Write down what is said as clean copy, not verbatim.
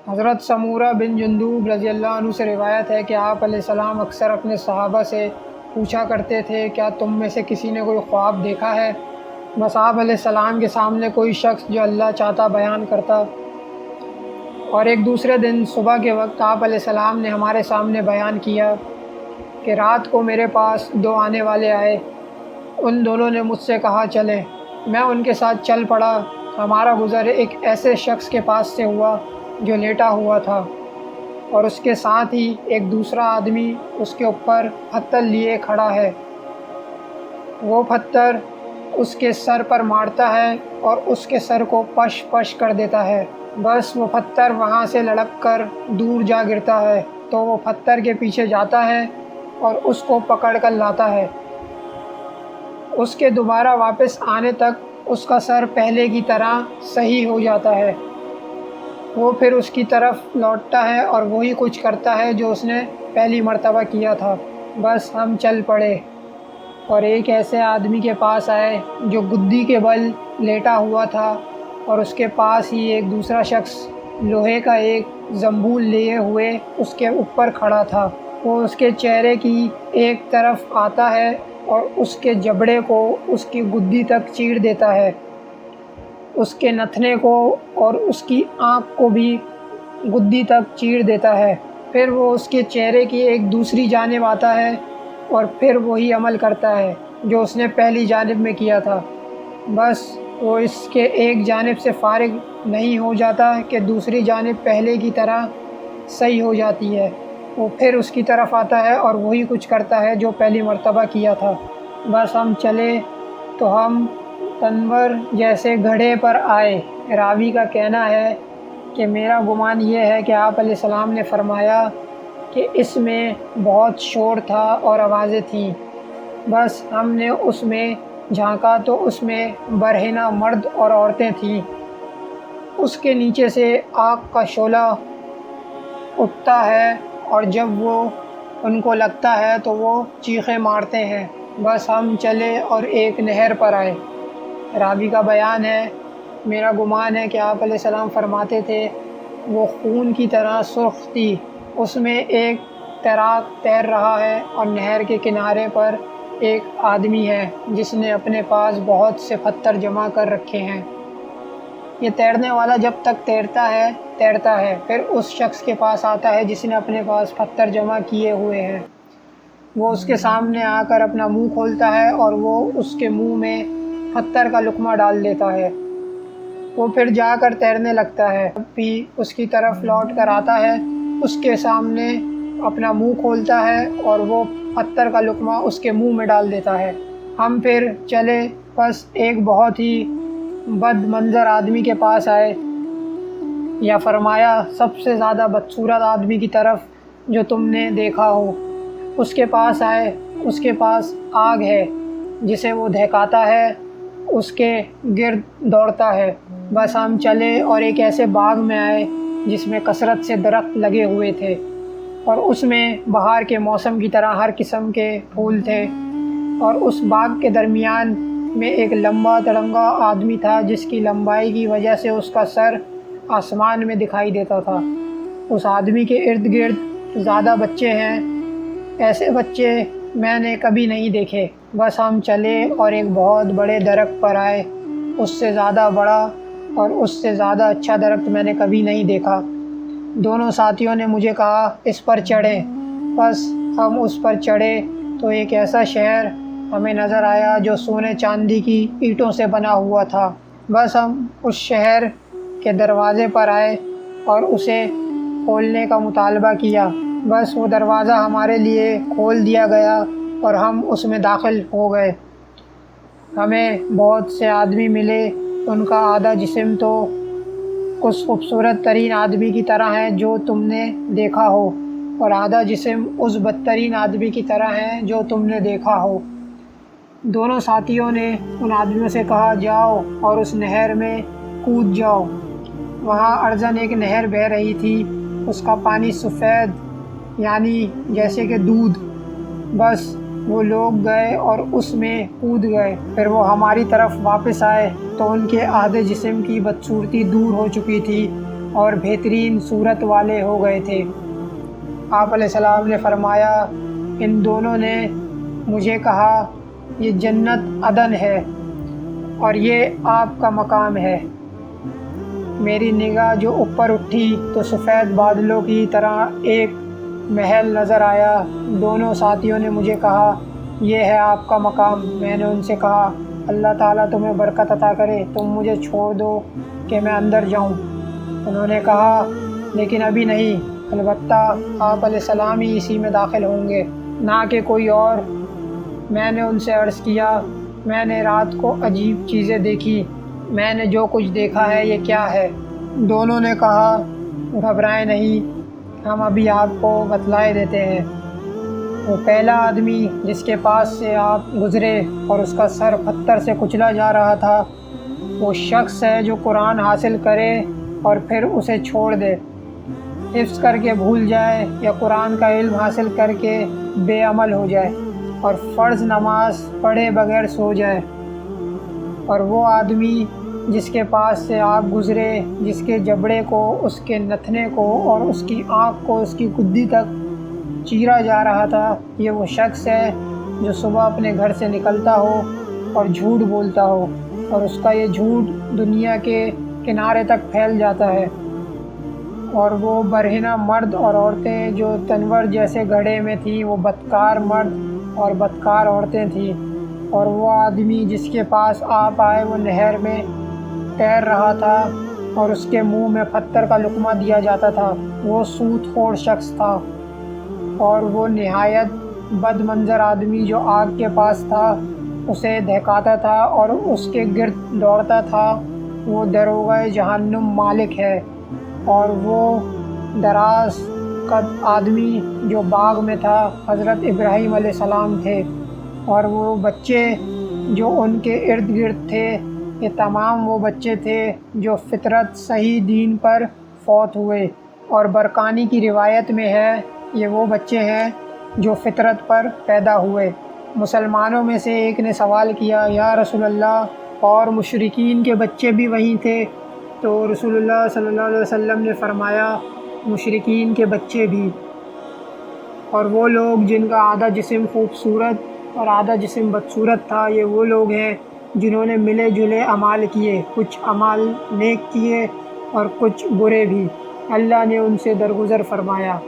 حضرت سمورہ بن جندب رضی اللہ عنہ سے روایت ہے کہ آپ علیہ السلام اکثر اپنے صحابہ سے پوچھا کرتے تھے کیا تم میں سے کسی نے کوئی خواب دیکھا ہے؟ بس آپ علیہ السلام کے سامنے کوئی شخص جو اللہ چاہتا بیان کرتا، اور ایک دوسرے دن صبح کے وقت آپ علیہ السلام نے ہمارے سامنے بیان کیا کہ رات کو میرے پاس دو آنے والے آئے، ان دونوں نے مجھ سے کہا چلیں، میں ان کے ساتھ چل پڑا۔ ہمارا گزر ایک ایسے شخص کے پاس سے ہوا جو لیٹا ہوا تھا، اور اس کے ساتھ ہی ایک دوسرا آدمی اس کے اوپر پتھر لیے کھڑا ہے۔ وہ پتھر اس کے سر پر مارتا ہے اور اس کے سر کو پش پش کر دیتا ہے۔ بس وہ پتھر وہاں سے لڑک کر دور جا گرتا ہے تو وہ پتھر کے پیچھے جاتا ہے اور اس کو پکڑ کر لاتا ہے۔ اس کے دوبارہ واپس آنے تک اس کا سر پہلے کی طرح صحیح ہو جاتا ہے۔ وہ پھر اس کی طرف لوٹتا ہے اور وہی کچھ کرتا ہے جو اس نے پہلی مرتبہ کیا تھا۔ بس ہم چل پڑے اور ایک ایسے آدمی کے پاس آئے جو گدی کے بل لیٹا ہوا تھا، اور اس کے پاس ہی ایک دوسرا شخص لوہے کا ایک زنبول لیے ہوئے اس کے اوپر کھڑا تھا۔ وہ اس کے چہرے کی ایک طرف آتا ہے اور اس کے جبڑے کو اس کی گدی تک چیر دیتا ہے، اس کے نتنے کو اور اس کی آنکھ کو بھی گدی تک چیر دیتا ہے۔ پھر وہ اس کے چہرے کی ایک دوسری جانب آتا ہے اور پھر وہی عمل کرتا ہے جو اس نے پہلی جانب میں کیا تھا۔ بس وہ اس کے ایک جانب سے فارغ نہیں ہو جاتا کہ دوسری جانب پہلے کی طرح صحیح ہو جاتی ہے۔ وہ پھر اس کی طرف آتا ہے اور وہی کچھ کرتا ہے جو پہلی مرتبہ کیا تھا۔ بس ہم چلے تو ہم تنور جیسے گڑھے پر آئے۔ راوی کا کہنا ہے کہ میرا گمان یہ ہے کہ آپ علیہ السلام نے فرمایا کہ اس میں بہت شور تھا اور آوازیں تھیں۔ بس ہم نے اس میں جھانکا تو اس میں برہنہ مرد اور عورتیں تھیں۔ اس کے نیچے سے آگ کا شعلہ اٹھتا ہے اور جب وہ ان کو لگتا ہے تو وہ چیخیں مارتے ہیں۔ بس ہم چلے اور ایک نہر پر آئے۔ راوی کا بیان ہے میرا گمان ہے کہ آپ علیہ السلام فرماتے تھے وہ خون کی طرح سرخ تھی، اس میں ایک تیراک تیر رہا ہے اور نہر کے کنارے پر ایک آدمی ہے جس نے اپنے پاس بہت سے پتھر جمع کر رکھے ہیں۔ یہ تیرنے والا جب تک تیرتا ہے پھر اس شخص کے پاس آتا ہے جس نے اپنے پاس پتھر جمع کیے ہوئے ہیں۔ وہ اس کے سامنے آ کر اپنا منہ کھولتا ہے اور وہ اس کے منہ میں پتھر کا لقمہ ڈال دیتا ہے۔ وہ پھر جا کر تیرنے لگتا ہے، بھی اس کی طرف لوٹ کر آتا ہے، اس کے سامنے اپنا منہ کھولتا ہے اور وہ پتھر کا لقمہ اس کے منہ میں ڈال دیتا ہے۔ ہم پھر چلے، بس ایک بہت ہی بد منظر آدمی کے پاس آئے، یا فرمایا سب سے زیادہ بدصورت آدمی کی طرف جو تم نے دیکھا ہو۔ اس کے پاس آئے، اس کے پاس آگ ہے جسے وہ دہکاتا ہے، اس کے گرد دوڑتا ہے۔ بس ہم چلے اور ایک ایسے باغ میں آئے جس میں کثرت سے درخت لگے ہوئے تھے، اور اس میں بہار کے موسم کی طرح ہر قسم کے پھول تھے، اور اس باغ کے درمیان میں ایک لمبا تڑنگا آدمی تھا جس کی لمبائی کی وجہ سے اس کا سر آسمان میں دکھائی دیتا تھا۔ اس آدمی کے ارد گرد زیادہ بچے ہیں، ایسے بچے میں نے کبھی نہیں دیکھے۔ بس ہم چلے اور ایک بہت بڑے درخت پر آئے، اس سے زیادہ بڑا اور اس سے زیادہ اچھا درخت میں نے کبھی نہیں دیکھا۔ دونوں ساتھیوں نے مجھے کہا اس پر چڑھیں۔ بس ہم اس پر چڑھے تو ایک ایسا شہر ہمیں نظر آیا جو سونے چاندی کی اینٹوں سے بنا ہوا تھا۔ بس ہم اس شہر کے دروازے پر آئے اور اسے کھولنے کا مطالبہ کیا۔ بس وہ دروازہ ہمارے لیے کھول دیا گیا اور ہم اس میں داخل ہو گئے۔ ہمیں بہت سے آدمی ملے، ان کا آدھا جسم تو اس خوبصورت ترین آدمی کی طرح ہے جو تم نے دیکھا ہو، اور آدھا جسم اس بدترین آدمی کی طرح ہے جو تم نے دیکھا ہو۔ دونوں ساتھیوں نے ان آدمیوں سے کہا جاؤ اور اس نہر میں کود جاؤ۔ وہاں ارزن ایک نہر بہہ رہی تھی، اس کا پانی سفید یعنی جیسے کہ دودھ۔ بس وہ لوگ گئے اور اس میں کود گئے۔ پھر وہ ہماری طرف واپس آئے تو ان کے آدھے جسم کی بدصورتی دور ہو چکی تھی اور بہترین صورت والے ہو گئے تھے۔ آپ علیہ السلام نے فرمایا ان دونوں نے مجھے کہا یہ جنت عدن ہے اور یہ آپ کا مقام ہے۔ میری نگاہ جو اوپر اٹھی تو سفید بادلوں کی طرح ایک محل نظر آیا۔ دونوں ساتھیوں نے مجھے کہا یہ ہے آپ کا مقام۔ میں نے ان سے کہا اللہ تعالیٰ تمہیں برکت عطا کرے، تم مجھے چھوڑ دو کہ میں اندر جاؤں۔ انہوں نے کہا لیکن ابھی نہیں، البتہ آپ علیہ السلام ہی اسی میں داخل ہوں گے، نہ کہ کوئی اور۔ میں نے ان سے عرض کیا میں نے رات کو عجیب چیزیں دیکھی، میں نے جو کچھ دیکھا ہے یہ کیا ہے؟ دونوں نے کہا گھبرائیں نہیں، ہم ابھی آپ کو بتلائے دیتے ہیں۔ وہ پہلا آدمی جس کے پاس سے آپ گزرے اور اس کا سر پتھر سے کچلا جا رہا تھا، وہ شخص ہے جو قرآن حاصل کرے اور پھر اسے چھوڑ دے، حفظ کر کے بھول جائے یا قرآن کا علم حاصل کر کے بے عمل ہو جائے اور فرض نماز پڑھے بغیر سو جائے۔ اور وہ آدمی جس کے پاس سے آپ گزرے، جس کے جبڑے کو، اس کے نتنے کو اور اس کی آنکھ کو اس کی گدی تک چیرا جا رہا تھا، یہ وہ شخص ہے جو صبح اپنے گھر سے نکلتا ہو اور جھوٹ بولتا ہو اور اس کا یہ جھوٹ دنیا کے کنارے تک پھیل جاتا ہے۔ اور وہ برہنہ مرد اور عورتیں جو تنور جیسے گھڑے میں تھیں وہ بدکار مرد اور بدکار عورتیں تھیں۔ اور وہ آدمی جس کے پاس آپ آئے وہ نہر میں تیر رہا تھا اور اس کے منہ میں پتھر کا لقمہ دیا جاتا تھا، وہ سود خور شخص تھا۔ اور وہ نہایت بد منظر آدمی جو آگ کے پاس تھا اسے دہکاتا تھا اور اس کے گرد دوڑتا تھا، وہ دروغہ جہنم مالک ہے۔ اور وہ دراز قد آدمی جو باغ میں تھا حضرت ابراہیم علیہ السلام تھے، اور وہ بچے جو ان کے ارد گرد تھے یہ تمام وہ بچے تھے جو فطرت صحیح دین پر فوت ہوئے۔ اور برقانی کی روایت میں ہے یہ وہ بچے ہیں جو فطرت پر پیدا ہوئے۔ مسلمانوں میں سے ایک نے سوال کیا یا رسول اللہ اور مشرکین کے بچے بھی وہیں تھے؟ تو رسول اللہ صلی اللہ علیہ وسلم نے فرمایا مشرکین کے بچے بھی۔ اور وہ لوگ جن کا آدھا جسم خوبصورت اور آدھا جسم بدصورت تھا یہ وہ لوگ ہیں جنہوں نے ملے جلے اعمال کیے، کچھ اعمال نیک کیے اور کچھ برے بھی، اللہ نے ان سے درگزر فرمایا۔